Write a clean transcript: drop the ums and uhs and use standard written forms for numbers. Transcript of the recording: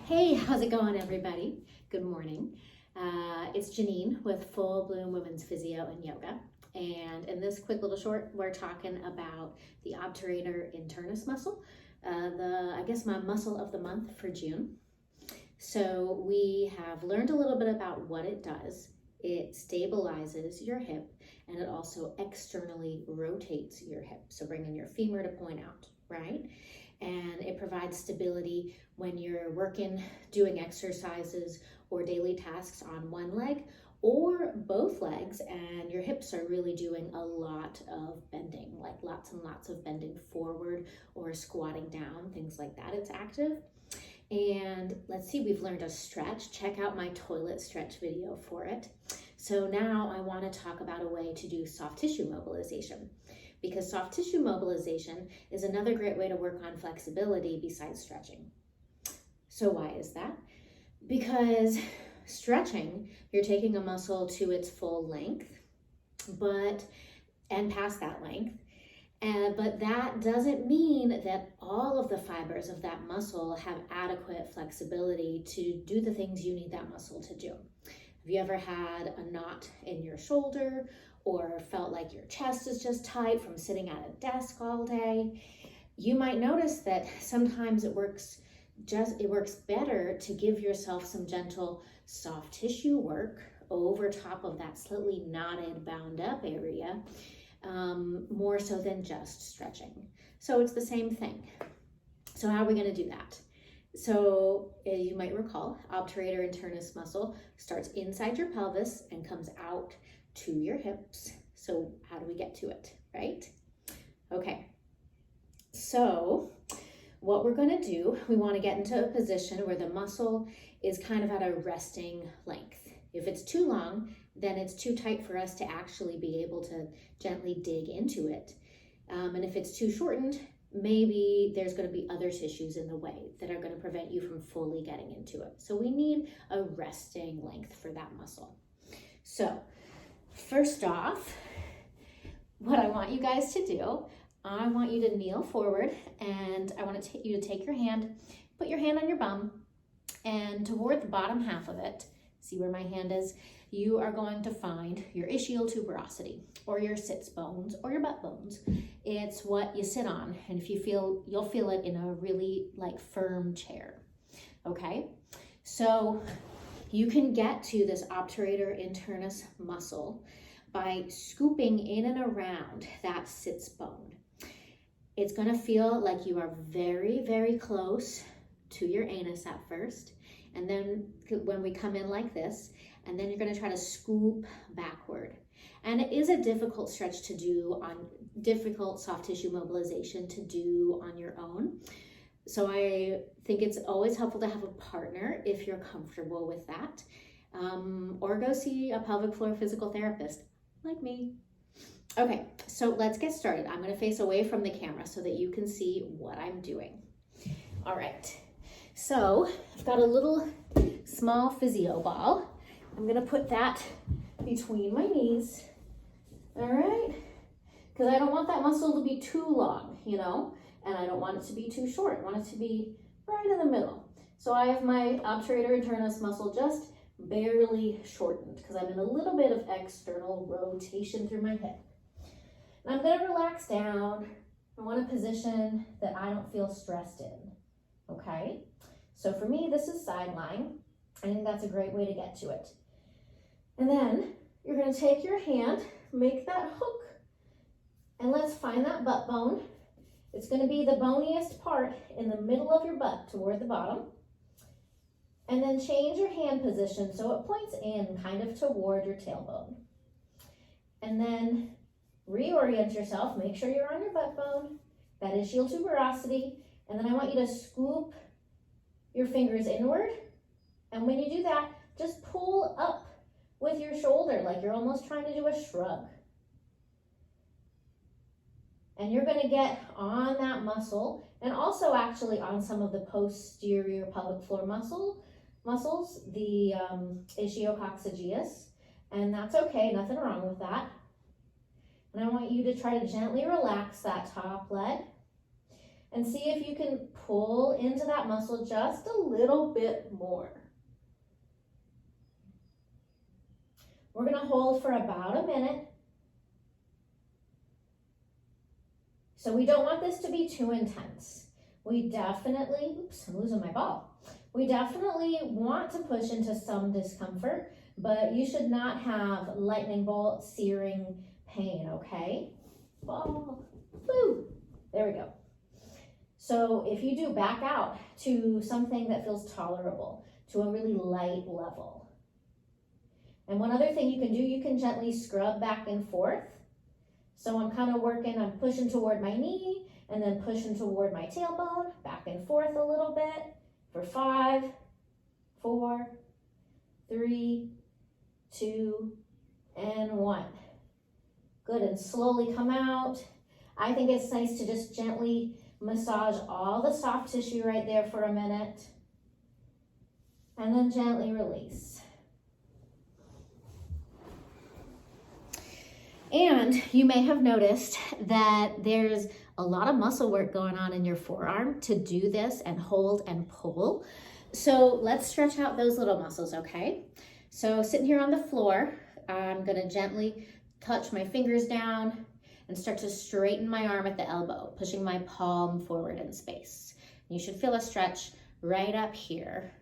Hey, how's it going, everybody? Good morning. It's Janine with Full Bloom Women's Physio and Yoga. And in this quick little short, we're talking about the Obturator Internus muscle, my muscle of the month for June. So we have learned a little bit about what it does. It stabilizes your hip and it also externally rotates your hip. So bringing your femur to point out, right? And it provides stability when you're working, doing exercises or daily tasks on one leg or both legs, and your hips are really doing a lot of bending, like lots and lots of bending forward or squatting down, things like that. It's active. And let's see, we've learned a stretch. Check out my toilet stretch video for it. So now I want to talk about a way to do soft tissue mobilization, because soft tissue mobilization is another great way to work on flexibility besides stretching. So why is that? Because stretching, you're taking a muscle to its full length, and past that length, but that doesn't mean that all of the fibers of that muscle have adequate flexibility to do the things you need that muscle to do. Have you ever had a knot in your shoulder or felt like your chest is just tight from sitting at a desk all day? You might notice that sometimes it works better to give yourself some gentle soft tissue work over top of that slightly knotted, bound up area, more so than just stretching. So it's the same thing. So how are we going to do that? So you might recall, Obturator Internus muscle starts inside your pelvis and comes out to your hips. So how do we get to it, right? Okay, so what we're going to do, we want to get into a position where the muscle is kind of at a resting length. If it's too long, then it's too tight for us to actually be able to gently dig into it. And if it's too shortened, maybe there's going to be other tissues in the way that are going to prevent you from fully getting into it. So we need a resting length for that muscle. So first off, what I want you guys to do, I want you to kneel forward, and I want you to take your hand, put your hand on your bum, and toward the bottom half of it, see where my hand is, you are going to find your ischial tuberosity, or your sits bones, or your butt bones. It's what you sit on, and if you'll feel it in a really firm chair, okay? So you can get to this Obturator Internus muscle by scooping in and around that sits bone. It's gonna feel like you are very, very close to your anus at first, and then when we come in like this, and then you're gonna try to scoop backward. And it is a difficult stretch to do difficult soft tissue mobilization to do on your own. So I think it's always helpful to have a partner if you're comfortable with that, or go see a pelvic floor physical therapist like me. Okay, so let's get started. I'm gonna face away from the camera so that you can see what I'm doing. All right, so I've got a little small physio ball. I'm gonna put that between my knees, all right? Because I don't want that muscle to be too long, and I don't want it to be too short. I want it to be right in the middle. So I have my Obturator Internus muscle just barely shortened because I'm in a little bit of external rotation through my hip. And I'm gonna relax down. I want a position that I don't feel stressed in, okay? So for me, this is side lying. I think that's a great way to get to it. And then you're gonna take your hand, make that hook, and let's find that butt bone. It's gonna be the boniest part in the middle of your butt toward the bottom. And then change your hand position so it points in kind of toward your tailbone. And then reorient yourself, make sure you're on your butt bone, that ischial tuberosity, and then I want you to scoop your fingers inward. And when you do that, just pull up with your shoulder like you're almost trying to do a shrug. And you're gonna get on that muscle, and also actually on some of the posterior pelvic floor muscles, the ischiococcygeus, and that's okay, nothing wrong with that. And I want you to try to gently relax that top leg. and see if you can pull into that muscle just a little bit more. We're going to hold for about a minute. So we don't want this to be too intense. We definitely, oops, I'm losing my ball. We definitely want to push into some discomfort, but you should not have lightning bolt searing pain, okay? Ball, woo, there we go. So if you do, back out to something that feels tolerable, to a really light level. And one other thing you can do, you can gently scrub back and forth. So I'm kind of working, I'm pushing toward my knee and then pushing toward my tailbone, back and forth a little bit for 5, 4, 3, 2, and 1. Good, and slowly come out. I think it's nice to just gently massage all the soft tissue right there for a minute and then gently release. And you may have noticed that there's a lot of muscle work going on in your forearm to do this and hold and pull. So let's stretch out those little muscles, okay? So sitting here on the floor, I'm gonna gently touch my fingers down and start to straighten my arm at the elbow, pushing my palm forward in space. You should feel a stretch right up here.